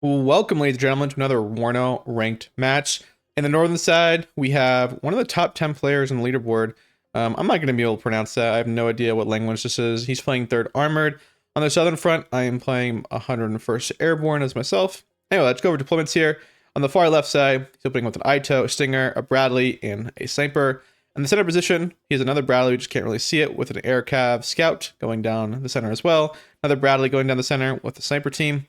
Welcome, ladies and gentlemen, to another WARNO Ranked match. In the northern side, we have one of the top 10 players on the leaderboard. I'm not going to be able to pronounce that. I have no idea what language this is. He's playing 3rd Armored. On the southern front, I am playing 101st Airborne as myself. Anyway, let's go over deployments here. On the far left side, he's opening with an Ito, a Stinger, a Bradley, and a Sniper. In the center position, he has another Bradley, we just can't really see it, with an Air Cav Scout going down the center as well. Another Bradley going down the center with the Sniper team.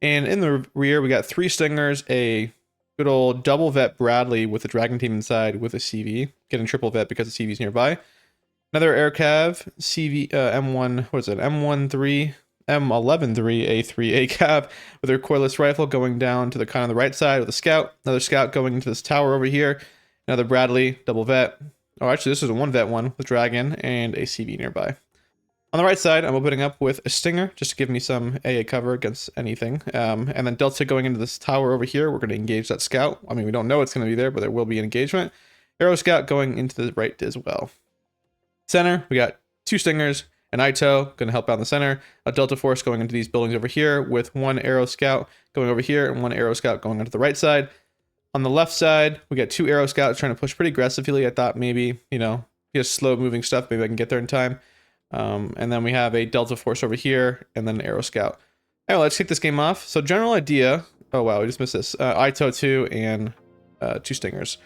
And in the rear, we got 3 Stingers, a good old double vet Bradley with the Dragon team inside with a CV, getting triple vet because the CV's nearby. Another Air Cav, CV, M1, what is it, M13, M113, A3 A Cav with a recoilless rifle going down to the kind of the right side with a Scout. Another Scout going into this tower over here. Another Bradley, double vet. Oh, actually, this is a 1 vet one with Dragon and a CV nearby. On the right side, I'm opening up with a Stinger, just to give me some AA cover against anything. And then Delta going into this tower over here. We're going to engage that Scout. I mean, we don't know it's going to be there, but there will be an engagement. Aero Scout going into the right as well. Center, we got 2 Stingers, an Ito going to help out in the center. A Delta Force going into these buildings over here with 1 Aero Scout going over here and 1 Aero Scout going onto the right side. On the left side, we got 2 Aero Scouts trying to push pretty aggressively. I thought maybe, just slow moving stuff. Maybe I can get there in time. And then we have a Delta Force over here, and then an Aero Scout. Anyway, let's kick this game off. So general idea, oh wow, we just missed this. Ito 2 and 2 Stingers.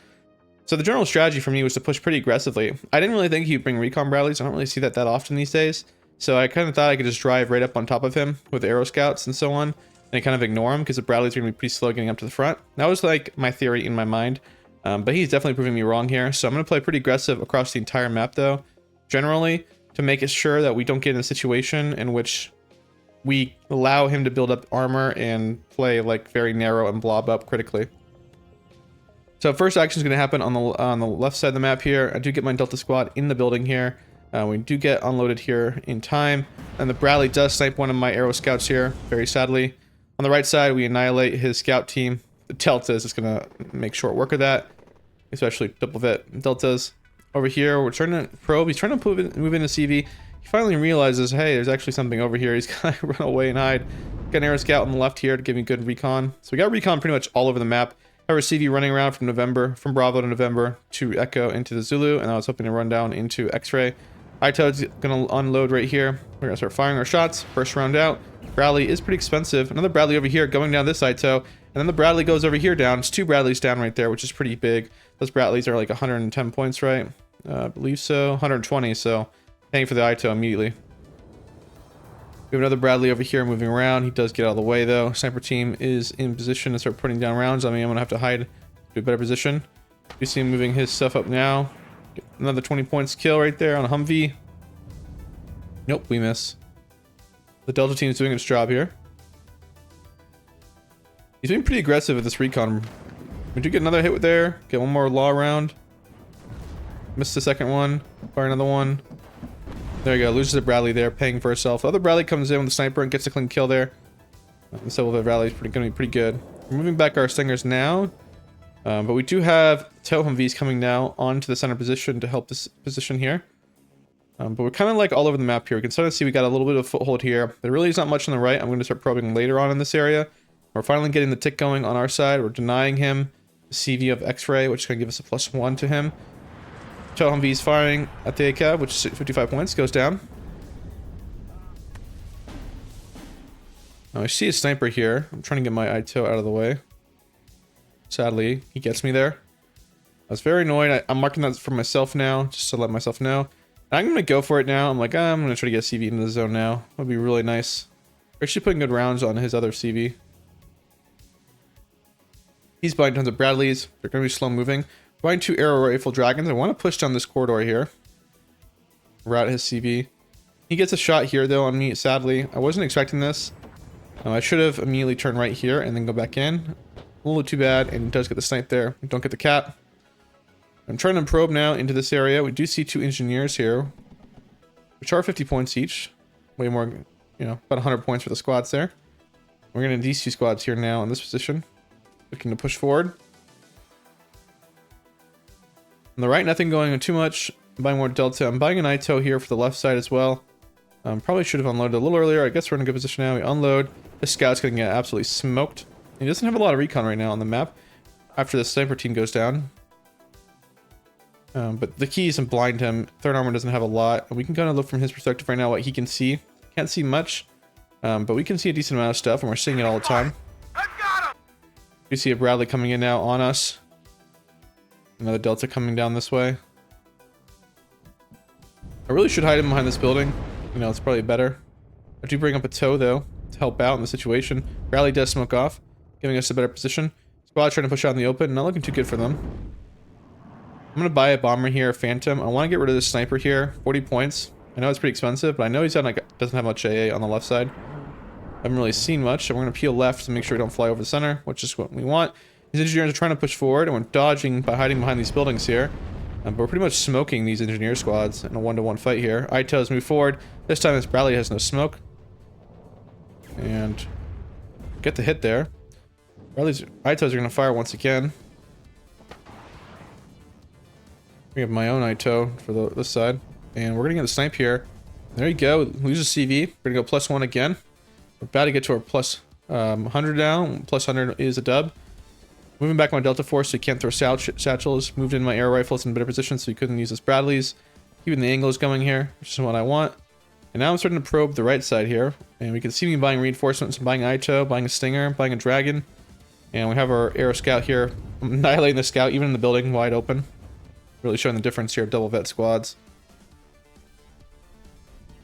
So the general strategy for me was to push pretty aggressively. I didn't really think he'd bring recon Bradleys. I don't really see that often these days. So I kind of thought I could just drive right up on top of him with Aero Scouts and so on, and kind of ignore him because the Bradleys are going to be pretty slow getting up to the front. That was like my theory in my mind. But he's definitely proving me wrong here. So I'm going to play pretty aggressive across the entire map though, generally, to make it sure that we don't get in a situation in which we allow him to build up armor and play like very narrow and blob up critically. So first action is going to happen on the left side of the map here. I do get my Delta Squad in the building here. We do get unloaded here in time. And the Bradley does snipe one of my Aero Scouts here, very sadly. On the right side, we annihilate his scout team. The Delta is just going to make short work of that, especially double vet Deltas. Over here, we're trying to probe. He's trying to move into CV. He finally realizes, hey, there's actually something over here. He's gonna run away and hide. Got an Aero Scout on the left here to give me good recon. So we got recon pretty much all over the map. I have a CV running around from Bravo to November to Echo into the Zulu, and I was hoping to run down into X-Ray. Ito's gonna unload right here. We're gonna start firing our shots. First round out. Bradley is pretty expensive. Another Bradley over here going down this Ito, and then the Bradley goes over here down. It's 2 Bradleys down right there, which is pretty big. Those Bradleys are like 110 points, right? I believe so. 120, so paying for the Ito immediately. We have another Bradley over here moving around. He does get out of the way though. Sniper team is in position to start putting down rounds. I mean, I'm gonna have to hide to a better position. You see him moving his stuff up now. Get another 20 points kill right there on a Humvee. Nope, we miss. The Delta team is doing its job here. He's being pretty aggressive with this recon. We do get another hit with there. Get one more law round. Missed the second one. Fire another one. There you go. Loses a Bradley there, paying for herself. The other Bradley comes in with the sniper and gets a clean kill there. The Silver Bradley is going to be pretty good. We're moving back our Stingers now. But we do have Tow Humvees coming now onto the center position to help this position here. But we're kind of like all over the map here. We can start to see we got a little bit of foothold here. There really is not much on the right. I'm going to start probing later on in this area. We're finally getting the tick going on our side. We're denying him the CV of X-Ray, which is going to give us a +1 to him. Tow Humvee's firing at the ACAB, which is 55 points, goes down. Now I see a sniper here. I'm trying to get my Ito out of the way. Sadly, he gets me there. I was very annoyed. I'm marking that for myself now, just to let myself know. And I'm going to go for it now. I'm like, I'm going to try to get a CV into the zone now. That would be really nice. We're actually putting good rounds on his other CV. He's buying tons of Bradleys. They're going to be slow moving. Buying 2 Aero Rifle Dragons. I want to push down this corridor here. We're at his CV. He gets a shot here though on me, sadly. I wasn't expecting this. I should have immediately turned right here and then go back in. A little too bad, and he does get the snipe there. We don't get the cap. I'm trying to probe now into this area. We do see 2 engineers here, which are 50 points each. Way more, about 100 points for the squads there. We're getting these 2 squads here now in this position. Looking to push forward. On the right, nothing going on too much. I'm buying more Delta. I'm buying an Ito here for the left side as well. Probably should have unloaded a little earlier. I guess we're in a good position now. We unload. This scout's going to get absolutely smoked. He doesn't have a lot of recon right now on the map after the sniper team goes down. But the key isn't blind him. Third armor doesn't have a lot. And we can kind of look from his perspective right now what he can see. Can't see much, but we can see a decent amount of stuff, and we're seeing it all the time. We see a Bradley coming in now on us. Another Delta coming down this way. I really should hide him behind this building. You know, it's probably better. I do bring up a tow, though, to help out in the situation. Bradley does smoke off, giving us a better position. Squad trying to push out in the open. Not looking too good for them. I'm going to buy a bomber here, a Phantom. I want to get rid of this sniper here. 40 points. I know it's pretty expensive, but I know he's got, like, doesn't have much AA on the left side. I haven't really seen much, so we're going to peel left to make sure we don't fly over the center, which is what we want. These engineers are trying to push forward, and we're dodging by hiding behind these buildings here. But we're pretty much smoking these engineer squads in a one-to-one fight here. ITOs move forward. This time this Bradley has no smoke. And get the hit there. Bradley's ITOs are going to fire once again. We have my own ITO for this side. And we're going to get the snipe here. There you go. Loses CV. We're going to go +1 again. We're about to get to our plus 100 now. Plus 100 is a dub. Moving back my Delta Force so he can't throw satchels. Moved in my air rifles in better position so he couldn't use his Bradleys. Keeping the angles going here, which is what I want. And now I'm starting to probe the right side here. And we can see me buying reinforcements, buying ITO, buying a Stinger, buying a Dragon. And we have our Aero Scout here. I'm annihilating the Scout, even in the building, wide open. Really showing the difference here of double vet squads.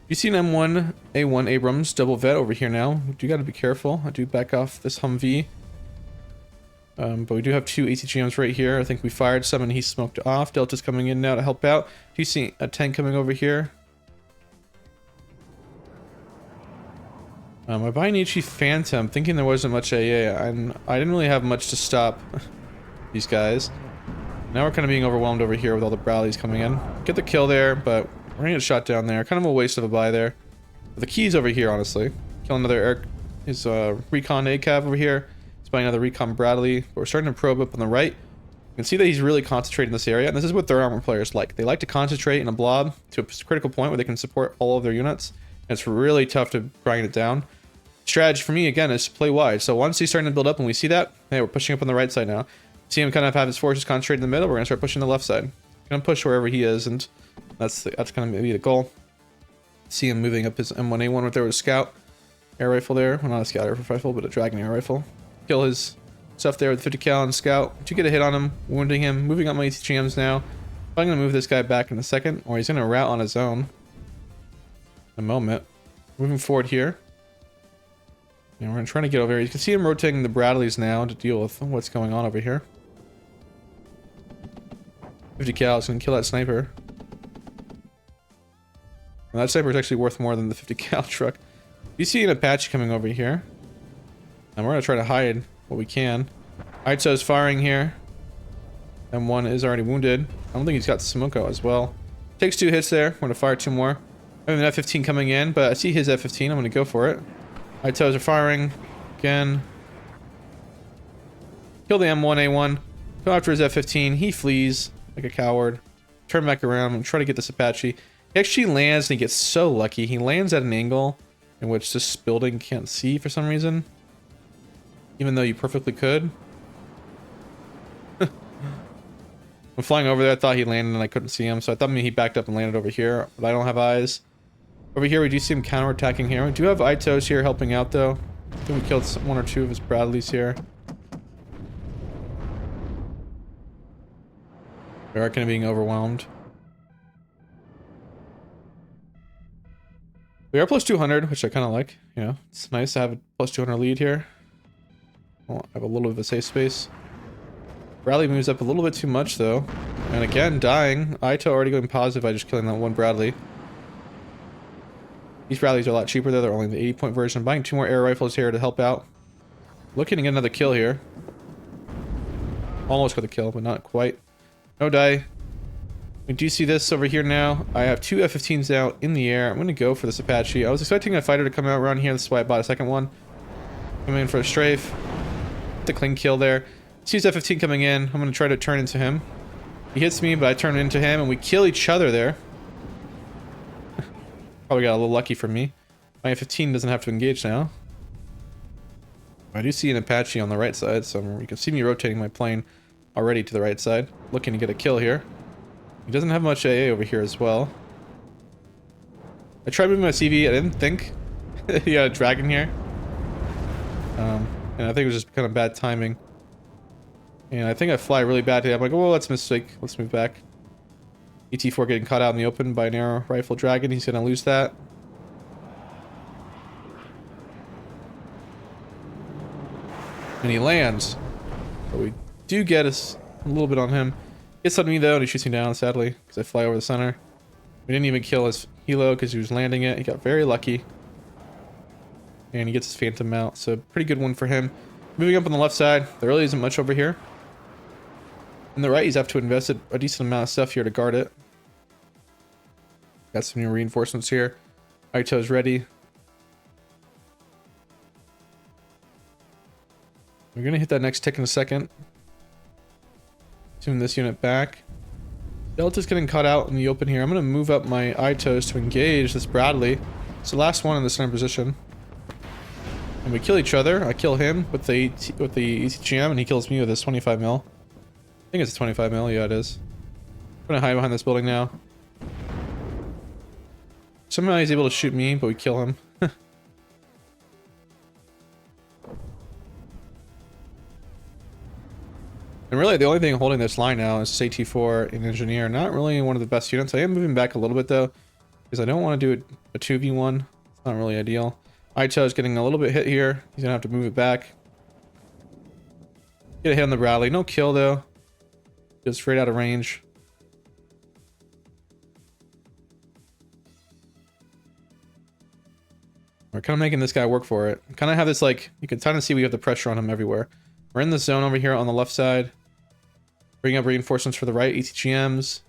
You see an M1A1 Abrams double vet over here now. We do got to be careful. I do back off this Humvee. But we do have two ATGMs right here. I think we fired some and he smoked off. Delta's coming in now to help out. Do you see a tank coming over here? I buy an HE Phantom, thinking there wasn't much AA, and I didn't really have much to stop these guys. Now we're kind of being overwhelmed over here with all the Bradleys coming in. Get the kill there, but we're gonna get shot down there. Kind of a waste of a buy there. But the key's over here, honestly. Kill another air, his recon ACAV over here. He's buying another recon Bradley. But we're starting to probe up on the right. You can see that he's really concentrated in this area, and this is what third armor players like. They like to concentrate in a blob to a critical point where they can support all of their units. And it's really tough to grind it down. Strategy for me, again, is to play wide. So once he's starting to build up and we see that, hey, we're pushing up on the right side now. See him kind of have his forces concentrated in the middle, we're going to start pushing the left side. Gonna push wherever he is, and that's kind of maybe the goal. See him moving up his M1A1 right there with a scout. Air rifle there. Well, not a scout air rifle, but a Dragon air rifle. Kill his stuff there with 50 cal and scout. To get a hit on him, wounding him, moving up my ATGMs now. I'm going to move this guy back in a second, or he's going to route on his own. In a moment. Moving forward here. And we're trying to get over here. You can see him rotating the Bradleys now to deal with what's going on over here. 50 cal is going to kill that sniper. And that sniper is actually worth more than the 50 cal truck. You see an Apache coming over here. And we're going to try to hide what we can. ITO is firing here. M1 is already wounded. I don't think he's got Smoko as well. Takes 2 hits there. We're going to fire 2 more. I have an F-15 coming in, but I see his F-15. I'm going to go for it. ITOs are firing. Again. Kill the M1A1. Go after his F-15. He flees like a coward. Turn back around and try to get this Apache. He actually lands and he gets so lucky. He lands at an angle in which this building can't see for some reason. Even though you perfectly could. I'm flying over there. I thought he landed and I couldn't see him. So I thought maybe he backed up and landed over here. But I don't have eyes. Over here we do see him counterattacking here. We do have ITOs here helping out though. I think we killed 1 or 2 of his Bradleys here. We are kind of being overwhelmed. We are plus 200, which I kind of like. You know, it's nice to have a plus 200 lead here. Well, I have a little bit of a safe space. Bradley moves up a little bit too much though. And again, dying. ITO already going positive by just killing that 1 Bradley. These Bradleys are a lot cheaper though. They're only the 80-point version. I'm buying 2 more air rifles here to help out. Looking to get another kill here. Almost got the kill, but not quite. No die. We do see this over here now. I have 2 F-15s now in the air. I'm going to go for this Apache. I was expecting a fighter to come out around here. That's why I bought a second one. Coming in for a strafe. The clean kill there. See his F-15 coming in. I'm going to try to turn into him. He hits me, but I turn into him, and we kill each other there. Probably got a little lucky for me. My F-15 doesn't have to engage now. I do see an Apache on the right side, so you can see me rotating my plane already to the right side, looking to get a kill here. He doesn't have much AA over here as well. I tried moving my CV, I didn't think he had a dragon here. And I think it was just kind of bad timing. And I think I fly really badly. I'm like, oh, that's a mistake. Let's move back. ET4 getting caught out in the open by an air rifle dragon. He's going to lose that. And he lands. But we do get us a little bit on him. Gets on me though, and he shoots me down, sadly, because I fly over the center. We didn't even kill his helo because he was landing it. He got very lucky. And he gets his phantom mount, so pretty good one for him. Moving up on the left side, there really isn't much over here. On the right, he's have to invest a decent amount of stuff here to guard it. Got some new reinforcements here. Aito's ready. We're gonna hit that next tick in a second. Tune this unit back. Delta's getting caught out in the open here. I'm gonna move up my Aitos to engage this Bradley. It's the last one in the center position. And we kill each other. I kill him with the ECGM, and he kills me with his 25 mil. I think it's a 25 mil. Yeah, it is. I'm gonna hide behind this building now. Somehow he's able to shoot me, but we kill him. And really, the only thing holding this line now is AT4 and Engineer. Not really one of the best units. I am moving back a little bit, though, because I don't want to do a 2v1. It's not really ideal. Aito is getting a little bit hit here. He's going to have to move it back. Get a hit on the Bradley. No kill, though. Just straight out of range. We're kind of making this guy work for it. Kind of have this, like, you can kind of see we have the pressure on him everywhere. We're in the zone over here on the left side. Bring up reinforcements for the right, ETGMs.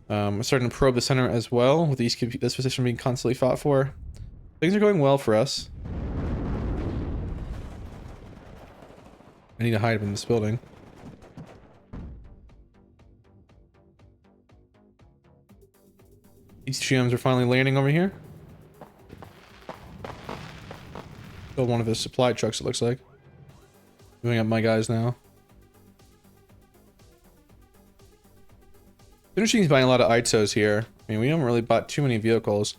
We're starting to probe the center as well, with this position being constantly fought for. Things are going well for us. I need to hide in this building. ETGMs are finally landing over here. Killed one of his supply trucks, it looks like. Moving up my guys now. Interesting, he's buying a lot of Aitos here. I mean, we haven't really bought too many vehicles.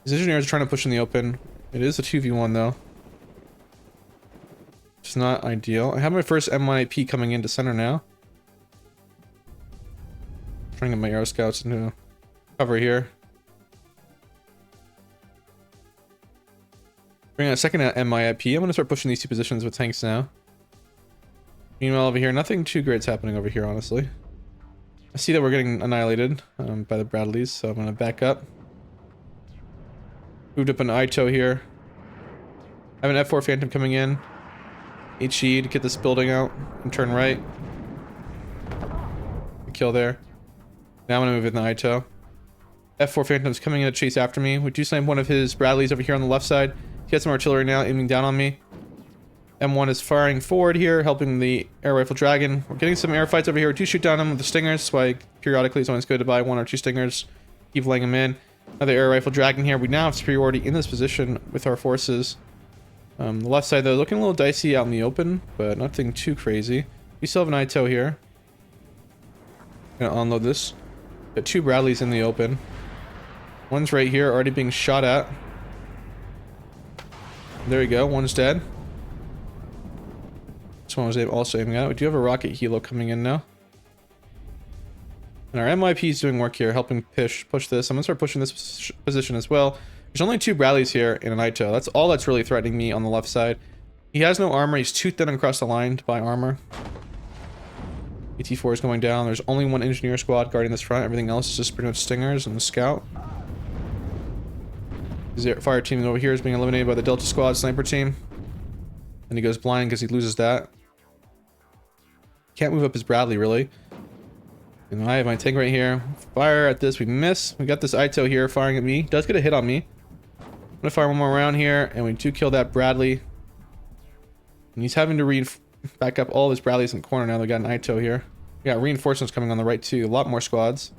His engineers are trying to push in the open. It is a 2v1 though. It's not ideal. I have my first M1AP coming into center now. Trying to get my aero scouts into cover here. Bring a second MIP. I'm going to start pushing these two positions with tanks now. Meanwhile, over here, nothing too great's happening over here, honestly. I see that we're getting annihilated by the Bradleys, so I'm going to back up. Moved up an Aito here. I have an F4 Phantom coming in. HE to get this building out and turn right. Kill there. Now I'm going to move in the Aito. F4 Phantom's coming in to chase after me. We do snipe one of his Bradleys over here on the left side. He has some artillery now aiming down on me. M1 is firing forward here, helping the air rifle dragon. We're getting some air fights over here. We do shoot down him with the stingers. That's why periodically it's always good to buy 1 or 2 stingers. Keep laying them in. Another air rifle dragon here. We now have superiority in this position with our forces. The left side though, looking a little dicey out in the open, but nothing too crazy. We still have an Aito here. Gonna unload this. Got 2 Bradleys in the open. One's right here, already being shot at. There we go, one's dead. This one was also aiming at it. We do have a rocket helo coming in now. And our MIP is doing work here, helping push this. I'm gonna start pushing this position as well. There's only 2 Bradleys here and an Aito. That's all that's really threatening me on the left side. He has no armor. He's too thin across the line to buy armor. ET4 is going down. There's only 1 engineer squad guarding this front. Everything else is just pretty much stingers and the scout. His fire team over here is being eliminated by the Delta Squad sniper team. And he goes blind because he loses that. Can't move up his Bradley, really. And I have my tank right here. Fire at this. We miss. We got this Aito here firing at me. Does get a hit on me. I'm going to fire one more round here. And we do kill that Bradley. And he's having to back up all of his Bradleys in the corner now. They got an Aito here. We got reinforcements coming on the right, too. A lot more squads.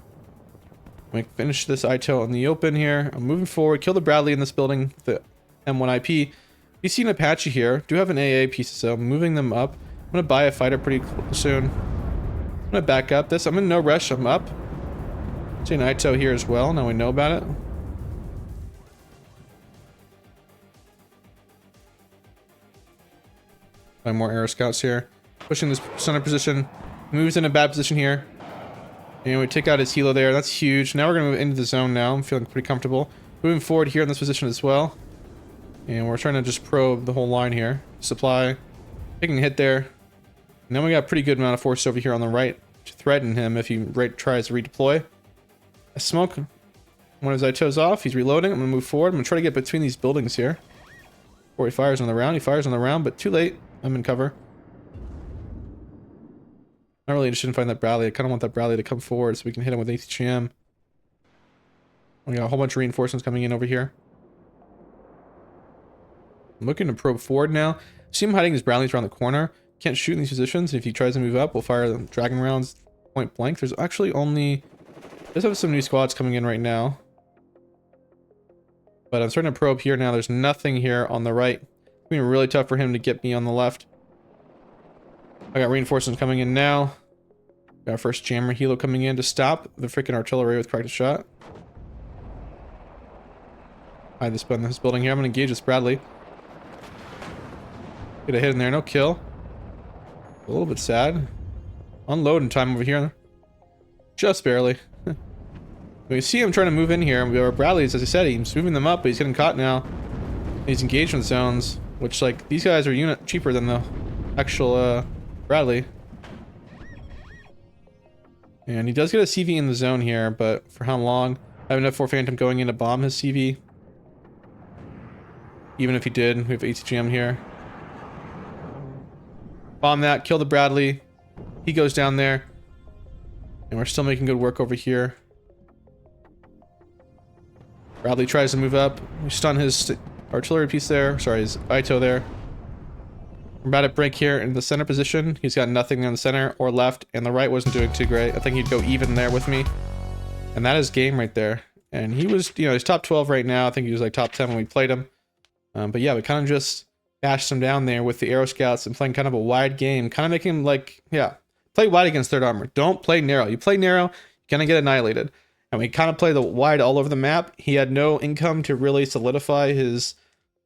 We finish this Aito in the open here. I'm moving forward. Kill the Bradley in this building. The M1 IP. You see an Apache here. Do have an AA piece, so moving them up. I'm gonna buy a fighter pretty soon. I'm gonna back up this. I'm in no rush. I'm up. See an Ito here as well. Now we know about it. Find more aero scouts here. Pushing this center position. Moves in a bad position here. And we take out his helo there. That's huge. Now we're gonna move into the zone now. I'm feeling pretty comfortable. Moving forward here in this position as well. And we're trying to just probe the whole line here. Supply. Taking a hit there. And then we got a pretty good amount of force over here on the right to threaten him if he tries to redeploy. I smoke one of his Itos off. He's reloading. I'm going to move forward. I'm going to try to get between these buildings here. Before he fires on the round. He fires on the round, but too late. I'm in cover. Not really interested in finding that Bradley. I kind of want that Bradley to come forward so we can hit him with ATGM. We got a whole bunch of reinforcements coming in over here. I'm looking to probe forward now. See him hiding his Bradleys around the corner. Can't shoot in these positions. If he tries to move up, we'll fire the dragon rounds point blank. There's actually only... There's have some new squads coming in right now. But I'm starting to probe here now. There's nothing here on the right. It's being really tough for him to get me on the left. I got reinforcements coming in now. Got our first jammer helo coming in to stop the freaking artillery with practice shot. Hide this building here. I'm going to engage this Bradley. Get a hit in there. No kill. A little bit sad. Unloading time over here. Just barely. We see him trying to move in here. Our Bradleys, as I said, he's moving them up, but he's getting caught now. These engagement zones, which, like, these guys are unit cheaper than the actual Bradley. And he does get a CV in the zone here, but for how long? I have enough for Phantom going in to bomb his CV. Even if he did, we have ATGM here. Bomb that, kill the Bradley. He goes down there. And we're still making good work over here. Bradley tries to move up. We stun his artillery piece there. Sorry, his Ito there. We're about to break here in the center position. He's got nothing on the center or left, and the right wasn't doing too great. I think he'd go even there with me. And that is game right there. And he was, you know, he's top 12 right now. I think he was like top 10 when we played him. But yeah, we kind of just bashed him down there with the Aero Scouts and playing kind of a wide game. Kind of making him like, yeah, play wide against third armor. Don't play narrow. You play narrow, you're going to get annihilated. And we kind of play the wide all over the map. He had no income to really solidify his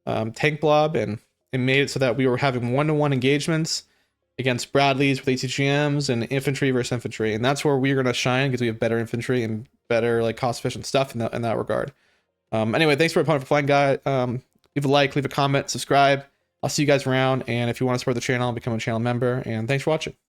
tank blob, and it made it so that we were having one-to-one engagements against Bradleys with ATGMs and infantry versus infantry. And that's where we're going to shine because we have better infantry and better like cost-efficient stuff in that regard. Anyway, thanks for opponent for playing, guy. Leave a like, leave a comment, subscribe. I'll see you guys around. And if you want to support the channel, become a channel member. And thanks for watching.